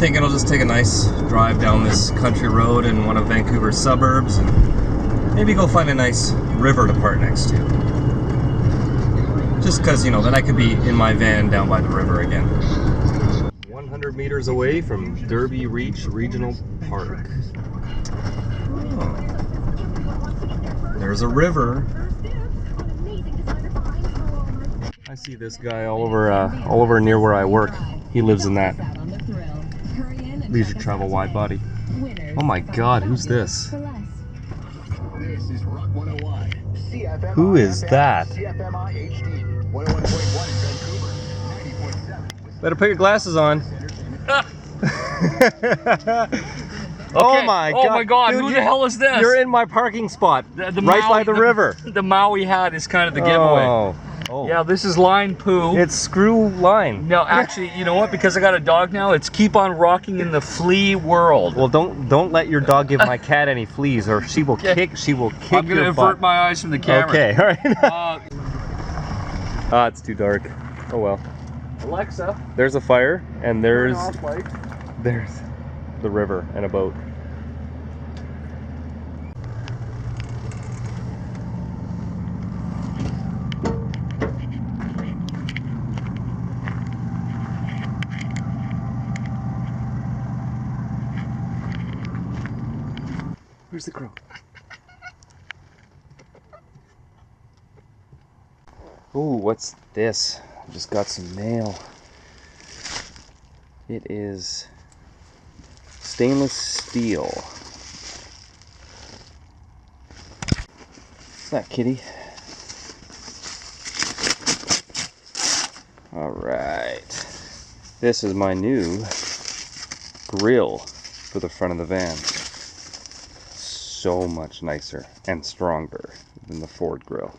thinking I'll just take a nice drive down this country road in one of Vancouver's suburbs and maybe go find a nice river to park next to. Just because, you know, then I could be in my van down by the river again. 100 meters away from Derby Reach Regional Park. Oh. There's a river. I see this guy all over near where I work. He lives in that leisure travel wide body. Oh my God, who's this? Who is that? Better put your glasses on. Oh my God! Oh my God! Dude, who the hell is this? You're in my parking spot, the right Maui, by the river. The Maui hat is kind of the giveaway. Oh. Yeah, this is line poo. It's screw line. No, actually, you know what? Because I got a dog now, it's keep on rocking in the flea world. Well, don't let your dog give my cat any fleas, or she will kick. She will kick. I'm gonna avert my eyes from the camera. Okay, all right. It's too dark. Oh well. Alexa. There's a fire, and there's the river and a boat. Where's the crow? Ooh, what's this? I just got some mail. It is stainless steel. What's that, kitty? Alright. This is my new grill for the front of the van. So much nicer and stronger than the Ford grill.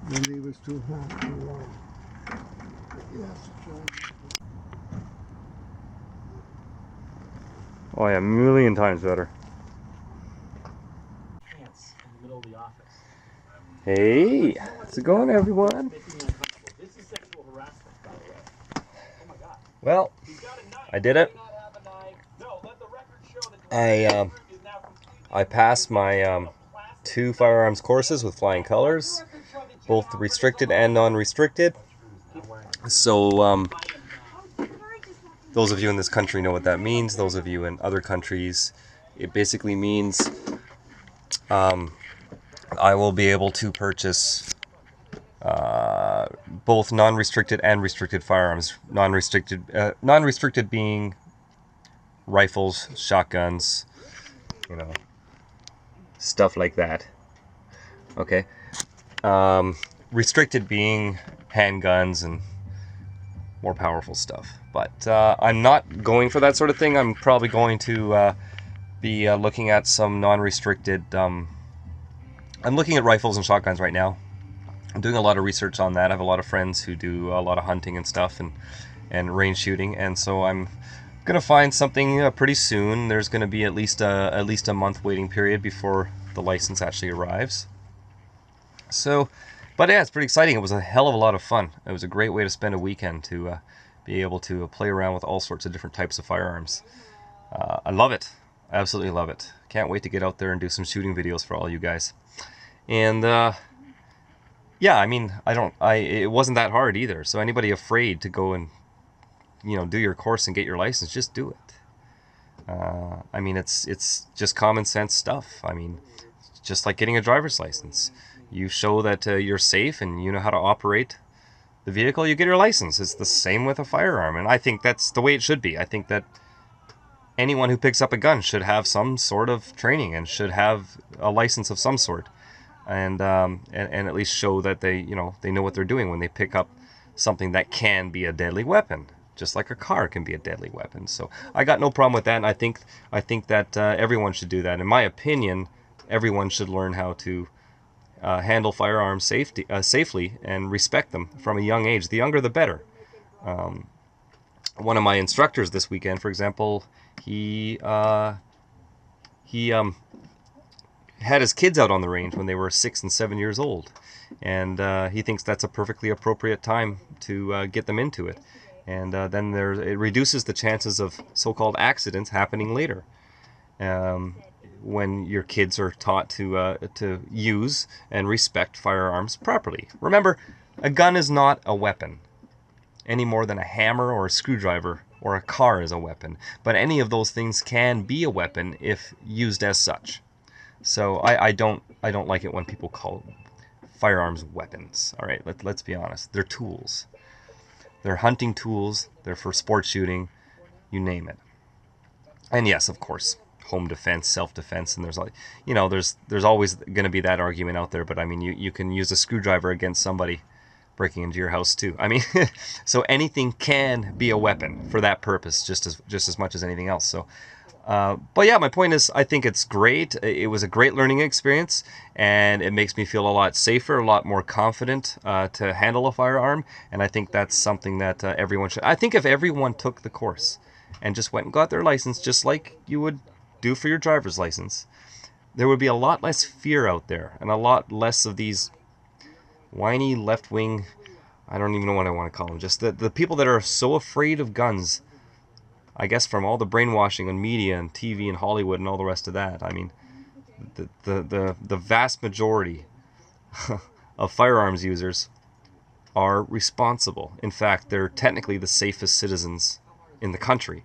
The lever's too hot, too warm. Oh yeah, a million times better. In the middle of the office. Hey, how's it going, everyone? This is sexual harassment, by the way. Oh my God. Well, I did it. I passed my 2 firearms courses with flying colors, both restricted and non-restricted. So those of you in this country know what that means. Those of you in other countries, it basically means I will be able to purchase both non-restricted and restricted firearms. Non-restricted being rifles, shotguns, you know, stuff like that. Okay. Restricted being handguns and more powerful stuff. But I'm not going for that sort of thing. I'm probably going to be looking at some non-restricted. I'm looking at rifles and shotguns right now. I'm doing a lot of research on that. I have a lot of friends who do a lot of hunting and stuff and range shooting, and so I'm gonna find something pretty soon. There's gonna be at least a month waiting period before the license actually arrives. So, but yeah, it's pretty exciting. It was a hell of a lot of fun. It was a great way to spend a weekend to be able to play around with all sorts of different types of firearms. I love it. I absolutely love it. Can't wait to get out there and do some shooting videos for all you guys. And yeah, I mean, it wasn't that hard either. So anybody afraid to go and, you know, do your course and get your license, just do it. I mean, it's just common sense stuff. I mean, just like getting a driver's license. You show that you're safe and you know how to operate the vehicle, you get your license. It's the same with a firearm, and I think that's the way it should be. I think that anyone who picks up a gun should have some sort of training and should have a license of some sort, and at least show that they know what they're doing when they pick up something that can be a deadly weapon, just like a car can be a deadly weapon. So I got no problem with that, and I think that everyone should do that. In my opinion, everyone should learn how to handle firearms safely and respect them from a young age. The younger, the better. One of my instructors this weekend, for example, he had his kids out on the range when they were 6 and 7 years old, and he thinks that's a perfectly appropriate time to get them into it. And then it reduces the chances of so-called accidents happening later, when your kids are taught to use and respect firearms properly. Remember, a gun is not a weapon any more than a hammer or a screwdriver or a car is a weapon. But any of those things can be a weapon if used as such. So I don't like it when people call firearms weapons. All right, let's be honest. They're tools. They're hunting tools. They're for sport shooting. You name it. And yes, of course, home defense, self-defense, and there's always going to be that argument out there. But I mean, you can use a screwdriver against somebody breaking into your house too. I mean, so anything can be a weapon for that purpose, just as much as anything else. So, but yeah, my point is, I think it's great. It was a great learning experience, and it makes me feel a lot safer, a lot more confident to handle a firearm. And I think that's something that everyone should. I think if everyone took the course and just went and got their license, just like you would do for your driver's license, there would be a lot less fear out there, and a lot less of these whiny left-wing, I don't even know what I want to call them, just the people that are so afraid of guns, I guess from all the brainwashing on media and TV and Hollywood and all the rest of that. I mean, the vast majority of firearms users are responsible. In fact, they're technically the safest citizens in the country.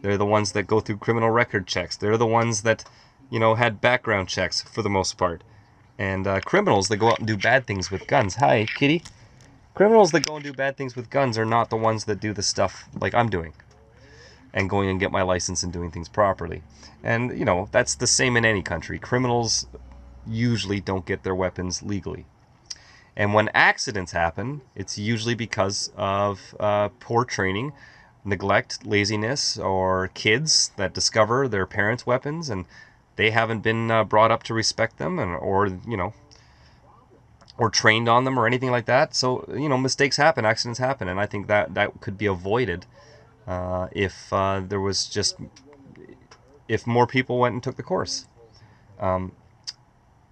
They're the ones that go through criminal record checks. They're the ones that, had background checks for the most part. And criminals that go out and do bad things with guns. Hi, kitty. Criminals that go and do bad things with guns are not the ones that do the stuff like I'm doing, and going and get my license and doing things properly. And, that's the same in any country. Criminals usually don't get their weapons legally. And when accidents happen, it's usually because of poor training, neglect, laziness, or kids that discover their parents' weapons and they haven't been brought up to respect them, or trained on them or anything like that. So, mistakes happen, accidents happen, and I think that could be avoided if more people went and took the course.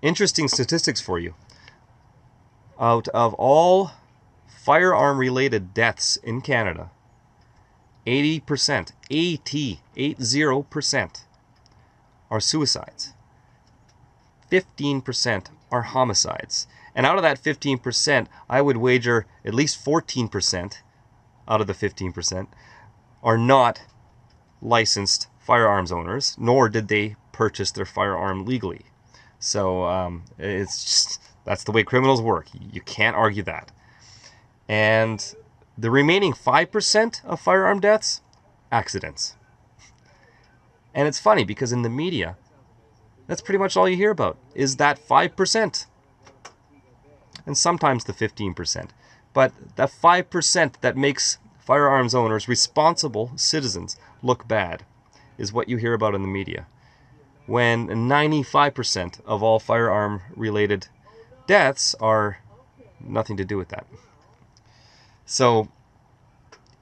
Interesting statistics for you. Out of all firearm-related deaths in Canada, 80%, 80% are suicides. 15% are homicides. And out of that 15%, I would wager at least 14% out of the 15% are not licensed firearms owners, nor did they purchase their firearm legally. So that's the way criminals work. You can't argue that. And the remaining 5% of firearm deaths, accidents. And it's funny because in the media, that's pretty much all you hear about, is that 5%. And sometimes the 15%. But that 5% that makes firearms owners, responsible citizens, look bad is what you hear about in the media. When 95% of all firearm-related deaths are nothing to do with that. So,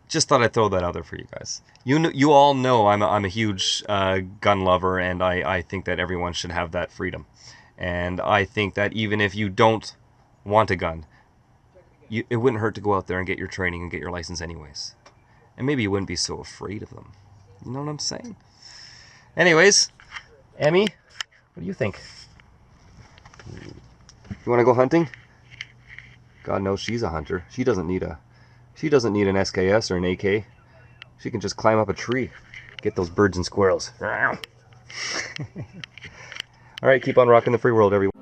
just thought I'd throw that out there for you guys. You all know I'm a huge gun lover, and I think that everyone should have that freedom. And I think that even if you don't want a gun, it wouldn't hurt to go out there and get your training and get your license anyways. And maybe you wouldn't be so afraid of them. You know what I'm saying? Anyways, Emmy, what do you think? You want to go hunting? God knows she's a hunter. She doesn't need an SKS or an AK. She can just climb up a tree, get those birds and squirrels. All right, keep on rocking the free world, everyone.